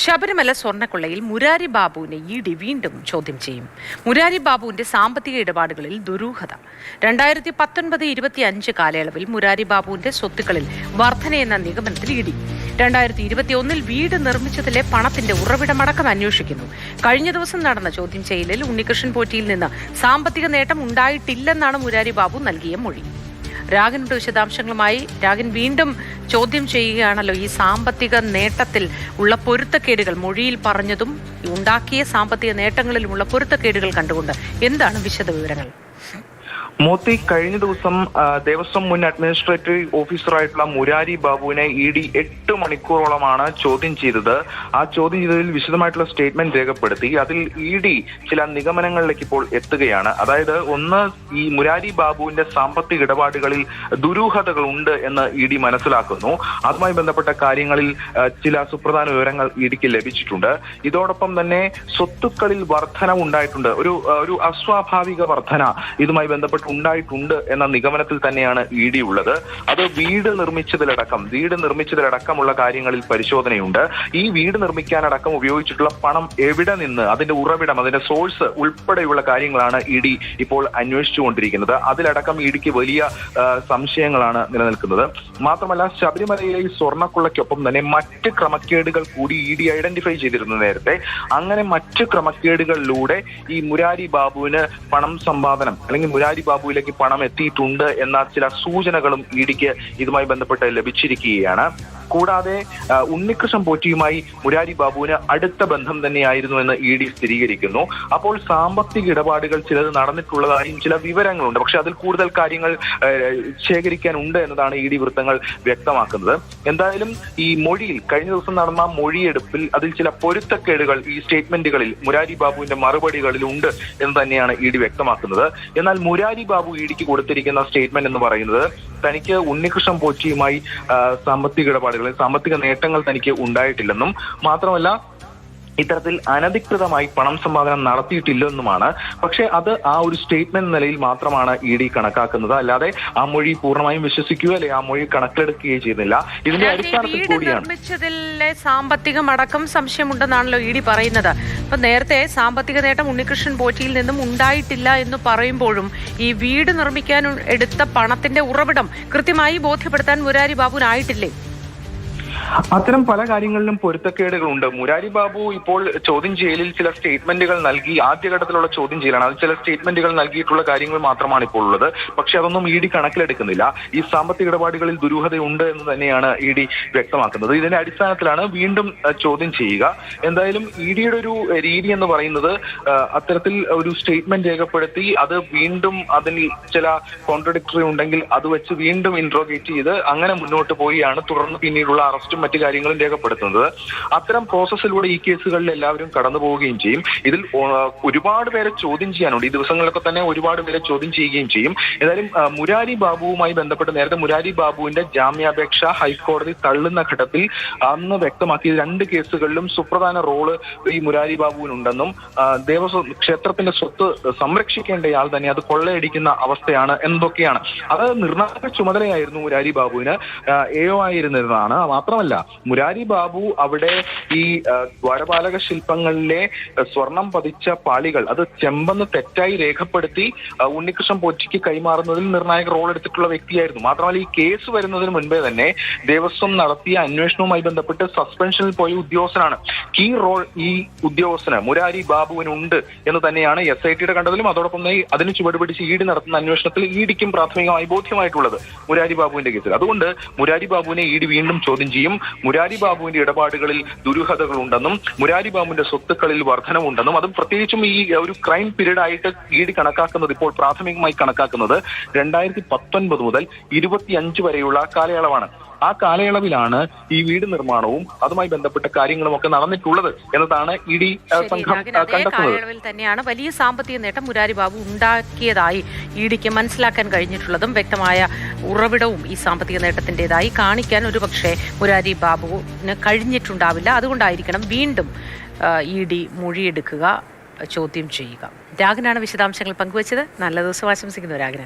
ശബരിമല സ്വർണ്ണക്കൊള്ളയിൽ മുരാരി ബാബുവിനെ ഇഡി വീണ്ടും ചോദ്യം ചെയ്യും. മുരാരി ബാബുവിന്റെ സാമ്പത്തിക ഇടപാടുകളിൽ ദുരൂഹത. 2019-25 കാലയളവിൽ മുരാരി ബാബുവിന്റെ സ്വത്തുക്കളിൽ വർധനയെന്ന നിഗമനത്തിൽ ഇഡി 2021 വീട് നിർമ്മിച്ചതിലെ പണത്തിന്റെ ഉറവിടമടക്കം അന്വേഷിക്കുന്നു. കഴിഞ്ഞ ദിവസം നടന്ന ചോദ്യം ചെയ്യലിൽ ഉണ്ണികൃഷ്ണൻ പോറ്റിയിൽ നിന്ന് സാമ്പത്തിക നേട്ടം ഉണ്ടായിട്ടില്ലെന്നാണ് മുരാരി ബാബു നൽകിയ മൊഴി. രാഗിന്റെ വിശദാംശങ്ങളുമായി രാഗൻ വീണ്ടും ചോദ്യം ചെയ്യുകയാണല്ലോ. ഈ സാമ്പത്തിക നേട്ടത്തിൽ ഉള്ള പൊരുത്തക്കേടുകൾ മൊഴിയിൽ പറഞ്ഞതും ഉണ്ടാക്കിയ സാമ്പത്തിക നേട്ടങ്ങളിലുമുള്ള പൊരുത്തക്കേടുകൾ കണ്ടുകൊണ്ട് എന്താണ് വിശദവിവരങ്ങൾ? മോത്തി, കഴിഞ്ഞ ദിവസം ദേവസ്വം മുൻ അഡ്മിനിസ്ട്രേറ്റീവ് ഓഫീസറായിട്ടുള്ള മുരാരി ബാബുവിനെ ഇഡി 8 മണിക്കൂറോളമാണ് ചോദ്യം ചെയ്തത്. ആ ചോദ്യം ചെയ്തതിൽ വിശദമായിട്ടുള്ള സ്റ്റേറ്റ്മെന്റ് രേഖപ്പെടുത്തി. അതിൽ ഇഡി ചില നിഗമനങ്ങളിലേക്ക് ഇപ്പോൾ എത്തുകയാണ്. അതായത്, ഒന്ന്, ഈ മുരാരി ബാബുവിന്റെ സാമ്പത്തിക ഇടപാടുകളിൽ ദുരൂഹതകൾ ഉണ്ട് എന്ന് ഇഡി മനസ്സിലാക്കുന്നു. അതുമായി ബന്ധപ്പെട്ട കാര്യങ്ങളിൽ ചില സുപ്രധാന വിവരങ്ങൾ ഇഡിക്ക് ലഭിച്ചിട്ടുണ്ട്. ഇതോടൊപ്പം തന്നെ സ്വത്തുക്കളിൽ വർധന ഉണ്ടായിട്ടുണ്ട്. ഒരു അസ്വാഭാവിക വർധന ഇതുമായി ബന്ധപ്പെട്ട് ഉണ്ടായിട്ടുണ്ട് എന്ന നിഗമനത്തിൽ തന്നെയാണ് ഇഡി ഉള്ളത്. അത് വീട് നിർമ്മിച്ചതിലടക്കമുള്ള കാര്യങ്ങളിൽ പരിശോധനയുണ്ട്. ഈ വീട് നിർമ്മിക്കാനടക്കം ഉപയോഗിച്ചിട്ടുള്ള പണം എവിടെ നിന്ന്, അതിന്റെ ഉറവിടം, അതിന്റെ സോഴ്സ് ഉൾപ്പെടെയുള്ള കാര്യങ്ങളാണ് ഇഡി ഇപ്പോൾ അന്വേഷിച്ചുകൊണ്ടിരിക്കുന്നത്. അതിലടക്കം ഇഡിക്ക് വലിയ സംശയങ്ങളാണ് നിലനിൽക്കുന്നത്. മാത്രമല്ല, ശബരിമലയിലെ ഈ സ്വർണ്ണക്കൊള്ളയ്ക്കൊപ്പം തന്നെ മറ്റ് ക്രമക്കേടുകൾ കൂടി ഇഡി ഐഡന്റിഫൈ ചെയ്തിരുന്നു നേരത്തെ. അങ്ങനെ മറ്റ് ക്രമക്കേടുകളിലൂടെ ഈ മുരാരി ബാബുവിന് പണം സമ്പാദനം അല്ലെങ്കിൽ മുരാരി ബാബുവിലേക്ക് പണം എത്തിയിട്ടുണ്ട് എന്ന ചില സൂചനകളും ഇഡിക്ക് ഇതുമായി ബന്ധപ്പെട്ട് ലഭിച്ചിരിക്കുകയാണ്. കൂടാതെ ഉണ്ണികൃഷ്ണൻ പോറ്റിയുമായി മുരാരി ബാബുവിന് അടുത്ത ബന്ധം തന്നെയായിരുന്നു എന്ന് ഇഡി സ്ഥിരീകരിക്കുന്നു. അപ്പോൾ സാമ്പത്തിക ഇടപാടുകൾ ചിലത് നടന്നിട്ടുള്ളതായും ചില വിവരങ്ങളുണ്ട്. പക്ഷെ അതിൽ കൂടുതൽ കാര്യങ്ങൾ ശേഖരിക്കാനുണ്ട് എന്നതാണ് ഇഡി വൃത്തങ്ങൾ വ്യക്തമാക്കുന്നത്. എന്തായാലും ഈ മൊഴിയിൽ, കഴിഞ്ഞ ദിവസം നടന്ന മൊഴിയെടുപ്പിൽ അതിൽ ചില പൊരുത്തക്കേടുകൾ ഈ സ്റ്റേറ്റ്മെന്റുകളിൽ, മുരാരി ബാബുവിന്റെ മറുപടികളിൽ ഉണ്ട് എന്ന് തന്നെയാണ് ഇഡി വ്യക്തമാക്കുന്നത്. എന്നാൽ മുരാരി ബാബു ഇഡിക്ക് കൊടുത്തിരിക്കുന്ന സ്റ്റേറ്റ്മെന്റ് എന്ന് പറയുന്നത് തനിക്ക് ഉണ്ണികൃഷ്ണൻ പോറ്റിയുമായി സാമ്പത്തിക നേട്ടങ്ങൾ തനിക്ക് ഉണ്ടായിട്ടില്ലെന്നും മാത്രമല്ല ഇത്തരത്തിൽ അനധികൃതമായി പണം സമ്പാദനം നടത്തിയിട്ടില്ലെന്നുമാണ്. പക്ഷെ അത് ആ ഒരു സ്റ്റേറ്റ്മെന്റ് നിലയിൽ മാത്രമാണ് ഇഡി കണക്കാക്കുന്നത്. അല്ലാതെ ആ മൊഴി പൂർണ്ണമായും വിശ്വസിക്കുകയോ അല്ലെ ആ മൊഴി കണക്കിലെടുക്കുകയോ ചെയ്യുന്നില്ല. ഇതിന്റെ അടിസ്ഥാനത്തിൽ കൂടിയാണ് നിർമ്മിച്ചതിലെ സാമ്പത്തികമടക്കം സംശയമുണ്ടെന്നാണല്ലോ ഇഡി പറയുന്നത്. അപ്പൊ നേരത്തെ സാമ്പത്തിക നേട്ടം ഉണ്ണികൃഷ്ണൻ പോറ്റിയിൽ നിന്നും ഉണ്ടായിട്ടില്ല എന്ന് പറയുമ്പോഴും ഈ വീട് നിർമ്മിക്കാൻ എടുത്ത പണത്തിന്റെ ഉറവിടം കൃത്യമായി ബോധ്യപ്പെടുത്താൻ മുരാരി ബാബുവിനായിട്ടില്ലേ? അത്തരം പല കാര്യങ്ങളിലും പൊരുത്തക്കേടുകളുണ്ട്. മുരാരി ബാബു ഇപ്പോൾ ചോദ്യം ചെയ്യലിൽ ചില സ്റ്റേറ്റ്മെന്റുകൾ നൽകി. ആദ്യഘട്ടത്തിലുള്ള ചോദ്യം ചെയ്യലാണ്. അത് ചില സ്റ്റേറ്റ്മെന്റുകൾ നൽകിയിട്ടുള്ള കാര്യങ്ങൾ മാത്രമാണ് ഇപ്പോൾ ഉള്ളത്. പക്ഷെ അതൊന്നും ഇഡി കണക്കിലെടുക്കുന്നില്ല. ഈ സാമ്പത്തിക ഇടപാടുകളിൽ ദുരൂഹതയുണ്ട് എന്ന് തന്നെയാണ് ഇഡി വ്യക്തമാക്കുന്നത്. ഇതിന്റെ അടിസ്ഥാനത്തിലാണ് വീണ്ടും ചോദ്യം ചെയ്യുക. എന്തായാലും ഇഡിയുടെ ഒരു രീതി എന്ന് പറയുന്നത് അത്തരത്തിൽ ഒരു സ്റ്റേറ്റ്മെന്റ് രേഖപ്പെടുത്തി അത് വീണ്ടും അതിൽ ചില കോൺട്രഡിക്ടറി ഉണ്ടെങ്കിൽ അത് വെച്ച് വീണ്ടും ഇൻട്രോഗേറ്റ് ചെയ്ത് അങ്ങനെ മുന്നോട്ട് പോയാണ് തുടർന്ന് പിന്നീടുള്ള അറസ്റ്റും മറ്റു കാര്യങ്ങളും രേഖപ്പെടുത്തുന്നത്. അത്തരം പ്രോസസ്സിലൂടെ ഈ കേസുകളിൽ എല്ലാവരും കടന്നു പോവുകയും ചെയ്യും. ഇതിൽ ഒരുപാട് പേരെ ചോദ്യം ചെയ്യാനുണ്ട്. ഈ ദിവസങ്ങളിലൊക്കെ തന്നെ ഒരുപാട് പേരെ ചോദ്യം ചെയ്യുകയും ചെയ്യും. ഏതായാലും മുരാരി ബാബുവുമായി ബന്ധപ്പെട്ട് നേരത്തെ മുരാരി ബാബുവിന്റെ ജാമ്യാപേക്ഷ ഹൈക്കോടതി തള്ളുന്ന ഘട്ടത്തിൽ അന്ന് വ്യക്തമാക്കിയ 2 കേസുകളിലും സുപ്രധാന റോള് ഈ മുരാരി ബാബുവിനുണ്ടെന്നും ദേവസ്വം ക്ഷേത്രത്തിന്റെ സ്വത്ത് സംരക്ഷിക്കേണ്ടയാൾ തന്നെ അത് കൊള്ളയടിക്കുന്ന അവസ്ഥയാണ് എന്നതൊക്കെയാണ്. അത് നിർണായക ചുമതലയായിരുന്നു മുരാരി ബാബുവിന്. AO ആയിരുന്നതാണ്. മാത്രമല്ല, മുരാരി ബാബു അവിടെ ഈ ദ്വാരപാലക ശില്പങ്ങളിലെ സ്വർണം പതിച്ച പാളികൾ അത് ചെമ്പെന്ന് തെറ്റായി രേഖപ്പെടുത്തി ഉണ്ണികൃഷ്ണൻ പോറ്റിക്ക് കൈമാറുന്നതിൽ നിർണായക റോൾ എടുത്തിട്ടുള്ള വ്യക്തിയായിരുന്നു. മാത്രമല്ല, ഈ കേസ് വരുന്നതിന് മുൻപേ തന്നെ ദേവസ്വം നടത്തിയ അന്വേഷണവുമായി ബന്ധപ്പെട്ട് സസ്പെൻഷനിൽ പോയ ഉദ്യോഗസ്ഥനാണ്. കീ റോൾ ഈ ഉദ്യോഗസ്ഥന് മുരാരി ബാബുവിനുണ്ട് എന്ന് തന്നെയാണ് SITയുടെ കണ്ടതിലും അതോടൊപ്പം തന്നെ അതിന് ചുവടുപിടിച്ച് ഇഡി നടത്തുന്ന അന്വേഷണത്തിൽ ഇഡിക്കും പ്രാഥമികമായി ബോധ്യമായിട്ടുള്ളത് മുരാരി ബാബുവിന്റെ കേസിൽ. അതുകൊണ്ട് മുരാരി ബാബുവിനെ ഇഡി വീണ്ടും ചോദ്യം ചെയ്യും. മുരാരി ബാബുവിന്റെ ഇടപാടുകളിൽ ദുരൂഹതകൾ ഉണ്ടെന്നും മുരാരി ബാബുവിന്റെ സ്വത്തുക്കളിൽ വർധനവുണ്ടെന്നും അതും പ്രത്യേകിച്ചും ഈ ഒരു ക്രൈം പീരീഡ് ആയിട്ട് ഇഡി കണക്കാക്കുന്നത്, ഇപ്പോൾ പ്രാഥമികമായി കണക്കാക്കുന്നത് 2019 മുതൽ 25 വരെയുള്ള കാലയളവാണ്. ആ കാലയളവിലാണ് ഈ വീട് നിർമ്മാണവും അതുമായി ബന്ധപ്പെട്ട കാര്യങ്ങളും ഒക്കെ നടന്നിട്ടുള്ളത് എന്നതാണ് ഇഡി സംഘം കാലയളവിൽ തന്നെയാണ് വലിയ സാമ്പത്തിക നേട്ടം മുരാരി ബാബു ഉണ്ടാക്കിയതായി ഇഡിക്ക് മനസ്സിലാക്കാൻ കഴിഞ്ഞിട്ടുള്ളതും വ്യക്തമായ ഉറവിടവും ഈ സാമ്പത്തിക നേട്ടത്തിൻ്റെതായി കാണിക്കാൻ ഒരുപക്ഷെ മുരാരി ബാബുവിന് കഴിഞ്ഞിട്ടുണ്ടാവില്ല. അതുകൊണ്ടായിരിക്കണം വീണ്ടും ഇഡി മൊഴിയെടുക്കുക, ചോദ്യം ചെയ്യുക. രാഗനാണ് വിശദാംശങ്ങൾ പങ്കുവച്ചത്. നല്ല ദിവസം ആശംസിക്കുന്നു രാഗന.